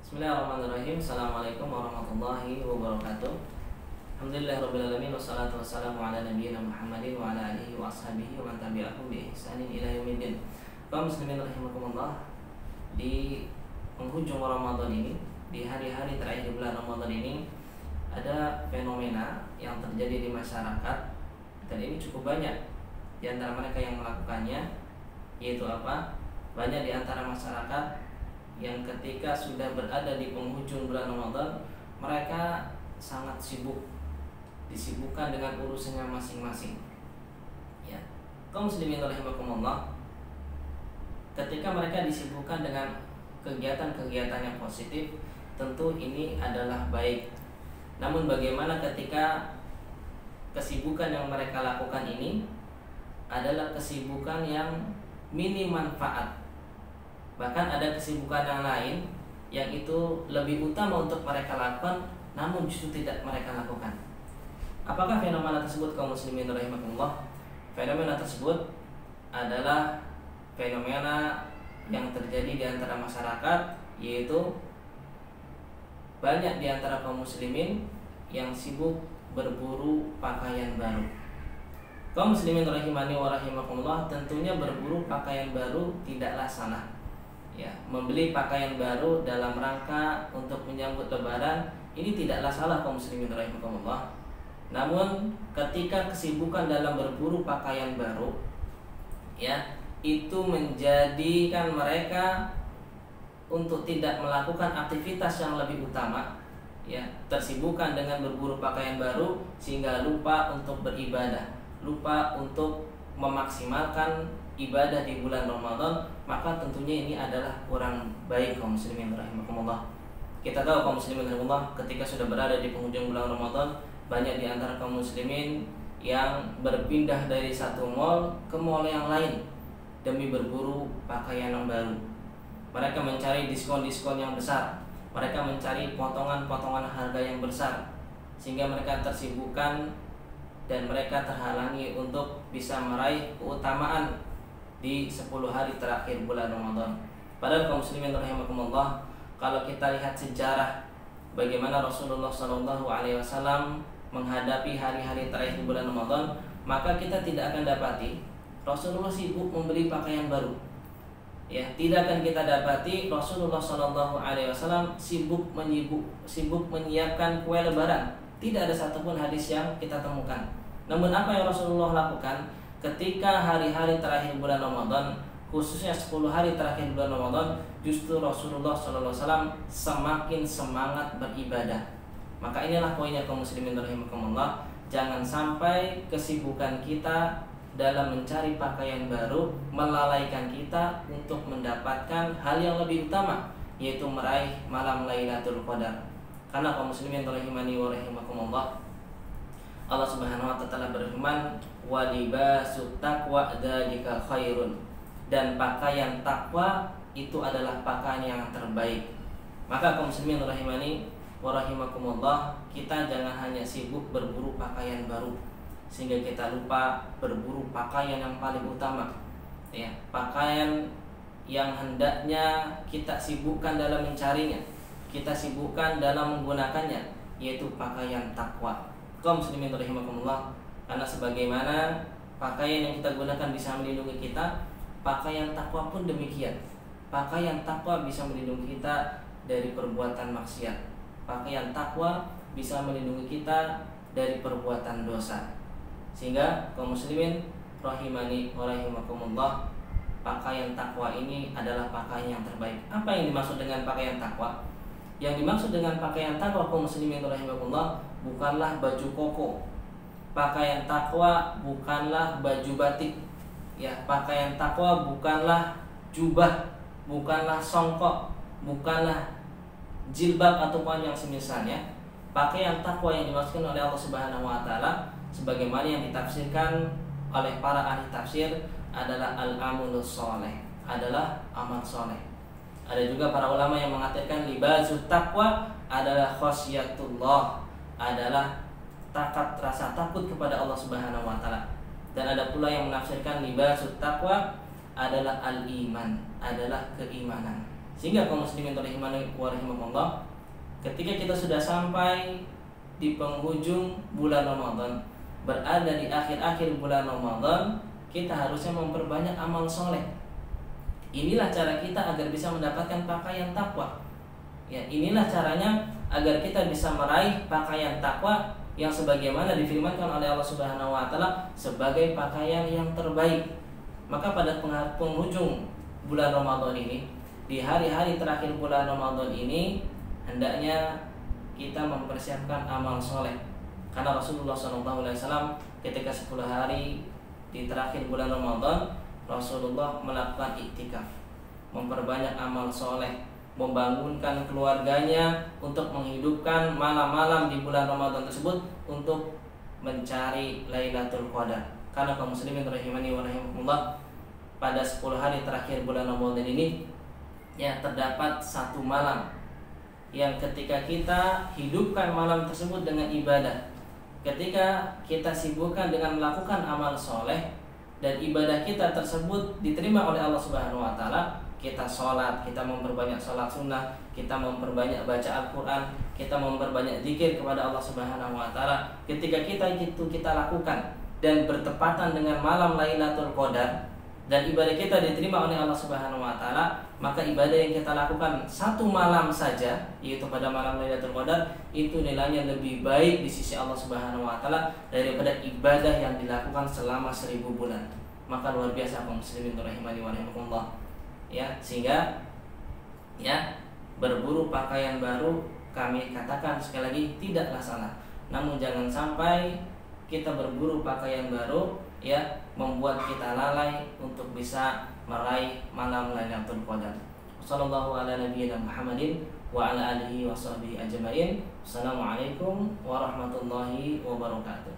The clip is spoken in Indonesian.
Bismillahirrahmanirrahim. Assalamualaikum warahmatullahi wabarakatuh. Alhamdulillahirrabbilalamin. Wassalatu wassalamu ala nabiyyina Muhammadin wa ala alihi wa ashabihi wa man tabi'ahum bi ihsanin ila yaumiddin. Kaum muslimin rahimakumullah, di penghujung Ramadan ini, di hari-hari terakhir bulan Ramadan ini, ada fenomena yang terjadi di masyarakat, dan ini cukup banyak di antara mereka yang melakukannya, yaitu apa? Banyak di antara masyarakat yang ketika sudah berada di penghujung bulan Ramadan, mereka sangat sibuk, disibukkan dengan urusannya masing-masing. Ya, kaum muslimin rahimakumullah, ketika mereka disibukkan dengan kegiatan-kegiatan yang positif, tentu ini adalah baik. Namun bagaimana ketika kesibukan yang mereka lakukan ini adalah kesibukan yang minim manfaat? Bahkan ada kesibukan yang lain yang itu lebih utama untuk mereka lakukan, namun justru tidak mereka lakukan. Apakah fenomena tersebut, kaum muslimin rahimakumullah? Fenomena tersebut adalah fenomena yang terjadi di antara masyarakat, yaitu banyak di antara kaum muslimin yang sibuk berburu pakaian baru. Kaum muslimin rahimani wa rahimakumullah, tentunya berburu pakaian baru tidaklah salah. Ya, membeli pakaian baru dalam rangka untuk menyambut Lebaran ini tidaklah salah, kaum muslimin rahimakumullah. Namun ketika kesibukan dalam berburu pakaian baru, ya, itu menjadikan mereka untuk tidak melakukan aktivitas yang lebih utama, ya, tersibukkan dengan berburu pakaian baru sehingga lupa untuk beribadah, lupa untuk memaksimalkan ibadah di bulan Ramadan, maka tentunya ini adalah kurang baik, kaum muslimin rahimakumullah. Kita tahu, kaum muslimin rahimakumullah, ketika sudah berada di penghujung bulan Ramadan, banyak di antara kaum muslimin yang berpindah dari satu mall ke mall yang lain demi berburu pakaian yang baru. Mereka mencari diskon-diskon yang besar, mereka mencari potongan-potongan harga yang besar, sehingga mereka tersibukkan dan mereka terhalangi untuk bisa meraih keutamaan di 10 hari terakhir bulan Ramadan. Padahal kaum muslimin rahimakumullah, kalau kita lihat sejarah bagaimana Rasulullah SAW menghadapi hari-hari terakhir bulan Ramadan, maka kita tidak akan dapati Rasulullah sibuk membeli pakaian baru. Ya, tidak akan kita dapati Rasulullah SAW sibuk menyiapkan kue Lebaran. Tidak ada satupun hadis yang kita temukan. Namun apa yang Rasulullah lakukan ketika hari-hari terakhir bulan Ramadan, khususnya 10 hari terakhir bulan Ramadan, justru Rasulullah SAW semakin semangat beribadah. Maka inilah poinnya, kaum muslimin rahimakumullah, jangan sampai kesibukan kita dalam mencari pakaian baru melalaikan kita untuk mendapatkan hal yang lebih utama, yaitu meraih malam Lailatul Qadar. Karena kaum muslimin rahimani wa rahimakumullah, Allah Subhanahu wa taala berfirman, "Wa libasut taqwa dzalika khairun." Dan pakaian takwa itu adalah pakaian yang terbaik. Maka kaum muslimin rahimani wa rahimakumullah, kita jangan hanya sibuk berburu pakaian baru sehingga kita lupa berburu pakaian yang paling utama. Ya, pakaian yang hendaknya kita sibukkan dalam mencarinya, kita sibukkan dalam menggunakannya, yaitu pakaian takwa. Kaum muslimin rahimakumullah, karena sebagaimana pakaian yang kita gunakan bisa melindungi kita, pakaian takwa pun demikian. Pakaian takwa bisa melindungi kita dari perbuatan maksiat. Pakaian takwa bisa melindungi kita dari perbuatan dosa. Sehingga kaum muslimin rahimani wa rahimakumullah, pakaian takwa ini adalah pakaian yang terbaik. Apa yang dimaksud dengan pakaian takwa? Yang dimaksud dengan pakaian takwa, kaum muslimin rahimakumullah, bukanlah baju koko. Pakaian takwa bukanlah baju batik. Ya, pakaian takwa bukanlah jubah, bukanlah songkok, bukanlah jilbab ataupun yang semisalnya. Pakaian takwa yang dimaksudkan oleh Allah Subhanahu wa taala sebagaimana yang ditafsirkan oleh para ahli tafsir adalah al-amalus sholeh, adalah amal soleh. Ada juga para ulama yang mengatakan libasut taqwa adalah khasyatullah, adalah rasa takut kepada Allah Subhanahu wa taala. Dan ada pula yang menafsirkan libasut taqwa adalah al-iman, adalah keimanan. Sehingga kaum muslimin rahimani wa rahimakumullah, ketika kita sudah sampai di penghujung bulan Ramadan, berada di akhir-akhir bulan Ramadan, kita harusnya memperbanyak amal soleh. Inilah cara kita agar bisa mendapatkan pakaian takwa. Ya, inilah caranya agar kita bisa meraih pakaian takwa yang sebagaimana difirmankan oleh Allah Subhanahu wa taala sebagai pakaian yang terbaik. Maka pada penghujung bulan Ramadan ini, di hari-hari terakhir bulan Ramadan ini, hendaknya kita mempersiapkan amal soleh. Karena Rasulullah SAW ketika 10 hari di terakhir bulan Ramadan, Rasulullah melakukan iktikaf, memperbanyak amal soleh, membangunkan keluarganya untuk menghidupkan malam-malam di bulan Ramadan tersebut untuk mencari Lailatul Qadar. Karena kaum muslimin rahimani wa rahimakumullah, pada 10 hari terakhir bulan Ramadan ini ya terdapat satu malam yang ketika kita hidupkan malam tersebut dengan ibadah, ketika kita sibukkan dengan melakukan amal soleh, dan ibadah kita tersebut diterima oleh Allah Subhanahu wa taala, kita sholat, kita memperbanyak sholat sunnah, kita memperbanyak baca Al-Quran, kita memperbanyak zikir kepada Allah Subhanahu wa taala. Ketika kita lakukan dan bertepatan dengan malam Lailatul Qadar dan ibadah kita diterima oleh Allah Subhanahu wa taala, maka ibadah yang kita lakukan satu malam saja, yaitu pada malam Lailatul Qadar, itu nilainya lebih baik di sisi Allah Subhanahu wa taala daripada ibadah yang dilakukan selama 1000 bulan. Maka luar biasa kaum muslimin rahimani wa rahimakumullah. Ya, sehingga ya berburu pakaian baru, kami katakan sekali lagi, tidaklah salah. Namun jangan sampai kita berburu pakaian baru ya membuat kita lalai untuk bisa meraih malam Lailatul Qadar. Sallallahu ala nabiyyina Muhammadin wa ala alihi wa sahbihi ajmain. Assalamualaikum warahmatullahi wabarakatuh.